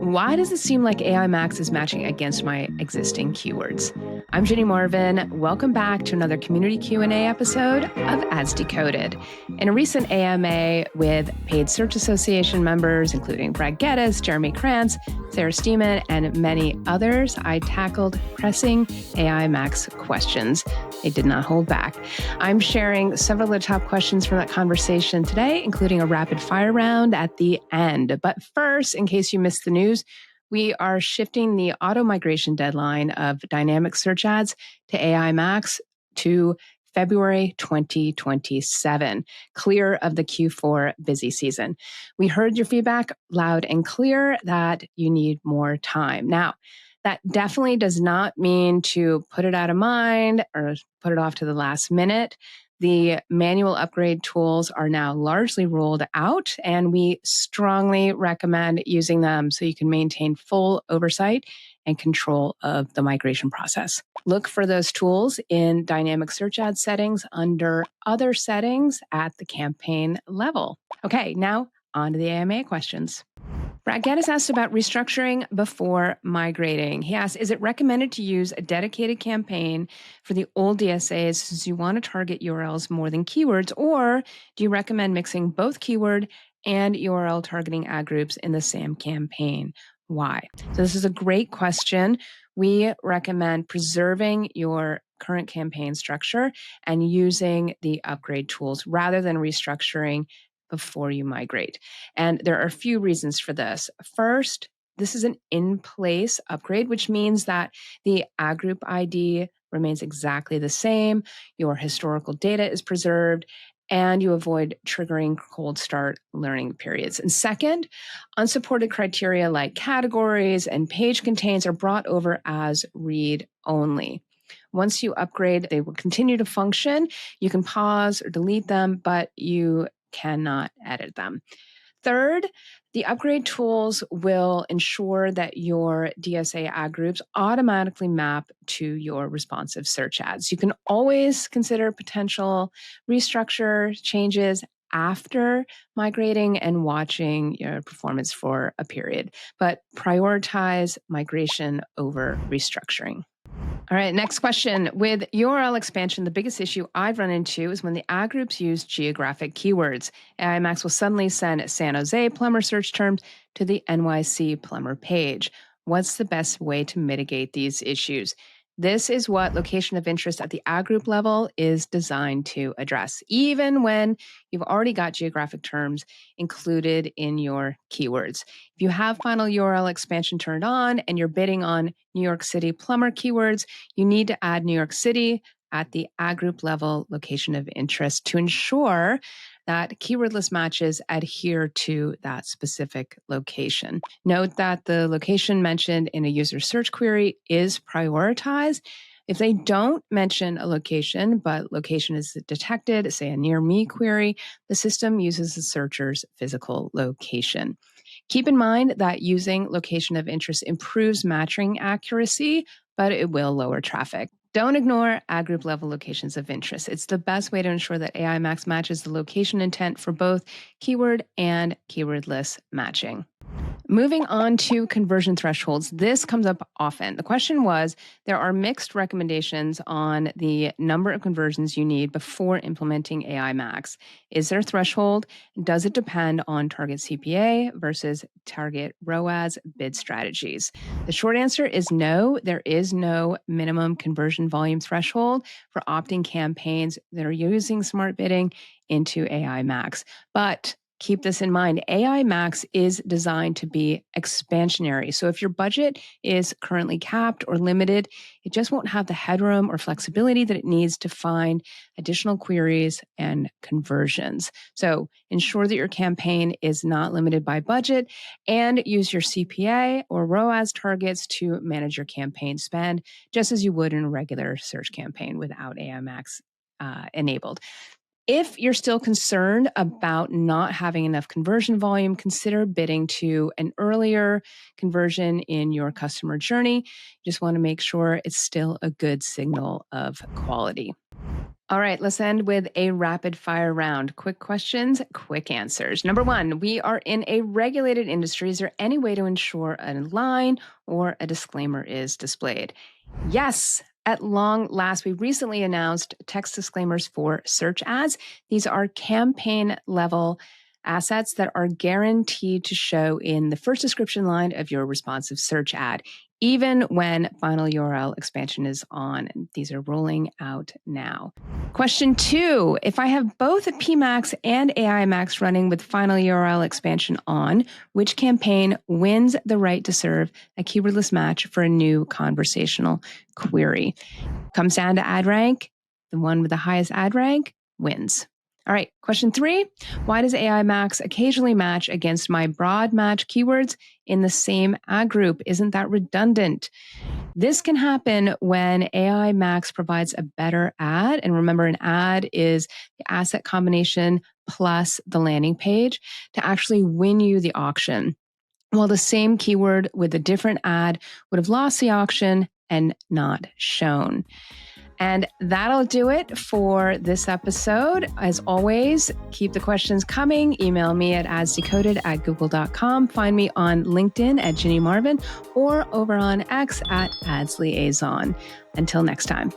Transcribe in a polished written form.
Why does it seem like AI Max is matching against my existing keywords? I'm Ginny Marvin. Welcome back to another community Q&A episode of Ads Decoded. In a recent AMA with Paid Search Association members, including Brad Geddes, Jeremy Krantz, Sarah Steeman, and many others, I tackled pressing AI Max questions. They did not hold back. I'm sharing several of the top questions from that conversation today, including a rapid fire round at the end. But first, in case you missed the news, we are shifting the auto migration deadline of dynamic search ads to AI Max to February 2027, clear of the Q4 busy season. We heard your feedback loud and clear that you need more time. Now, that definitely does not mean to put it out of mind or put it off to the last minute. The manual upgrade tools are now largely rolled out, and we strongly recommend using them so you can maintain full oversight and control of the migration process. Look for those tools in dynamic search ad settings under other settings at the campaign level. Okay, now on to the AMA questions. Brad Geddes asked about restructuring before migrating. He asked, is it recommended to use a dedicated campaign for the old DSAs since you want to target URLs more than keywords, or do you recommend mixing both keyword and URL targeting ad groups in the same campaign? Why? So this is a great question. We recommend preserving your current campaign structure and using the upgrade tools rather than restructuring before you migrate. And there are a few reasons for this. First, this is an in-place upgrade, which means that the ad group ID remains exactly the same, your historical data is preserved, and you avoid triggering cold start learning periods. And second, unsupported criteria like categories and page contains are brought over as read only. Once you upgrade, they will continue to function. You can pause or delete them, but you cannot edit them. Third, the upgrade tools will ensure that your DSA ad groups automatically map to your responsive search ads. You can always consider potential restructure changes after migrating and watching your performance for a period, but prioritize migration over restructuring. All right, next question. With URL expansion, the biggest issue I've run into is when the ad groups use geographic keywords. AI Max will suddenly send San Jose plumber search terms to the NYC plumber page. What's the best way to mitigate these issues? This is what location of interest at the ad group level is designed to address, even when you've already got geographic terms included in your keywords. If you have final URL expansion turned on and you're bidding on New York City plumber keywords, you need to add New York City at the ad group level location of interest to ensure that keywordless matches adhere to that specific location. Note that the location mentioned in a user search query is prioritized. If they don't mention a location, but location is detected, say a near me query, the system uses the searcher's physical location. Keep in mind that using location of interest improves matching accuracy, but it will lower traffic. Don't ignore ad group level locations of interest. It's the best way to ensure that AI Max matches the location intent for both keyword and keywordless matching. Moving on to conversion thresholds, this comes up often. The question was, there are mixed recommendations on the number of conversions you need before implementing AI Max. Is there a threshold? Does it depend on target CPA versus target ROAS bid strategies? The short answer is no. There is no minimum conversion volume threshold for opting campaigns that are using smart bidding into AI Max. But keep this in mind. AI Max is designed to be expansionary. So if your budget is currently capped or limited, it just won't have the headroom or flexibility that it needs to find additional queries and conversions. So ensure that your campaign is not limited by budget and use your CPA or ROAS targets to manage your campaign spend, just as you would in a regular search campaign without AI Max enabled. If you're still concerned about not having enough conversion volume, consider bidding to an earlier conversion in your customer journey. You just want to make sure it's still a good signal of quality. All right, let's end with a rapid fire round. Quick questions, quick answers. Number one, we are in a regulated industry. Is there any way to ensure a line or a disclaimer is displayed? Yes. At long last, we recently announced text disclaimers for search ads. These are campaign level assets that are guaranteed to show in the first description line of your responsive search ad, even when final URL expansion is on. These are rolling out now. Question 2, if I have both a PMax and AI Max running with final URL expansion on, which campaign wins the right to serve a keywordless match for a new conversational query? Comes down to ad rank. The one with the highest ad rank wins. All right, question 3, why does AI Max occasionally match against my broad match keywords in the same ad group? Isn't that redundant? This can happen when AI Max provides a better ad. And remember, an ad is the asset combination plus the landing page to actually win you the auction. While the same keyword with a different ad would have lost the auction and not shown. And that'll do it for this episode. As always, keep the questions coming. Email me at adsdecoded@google.com. Find me on LinkedIn at Ginny Marvin or over on X at Ads Liaison. Until next time.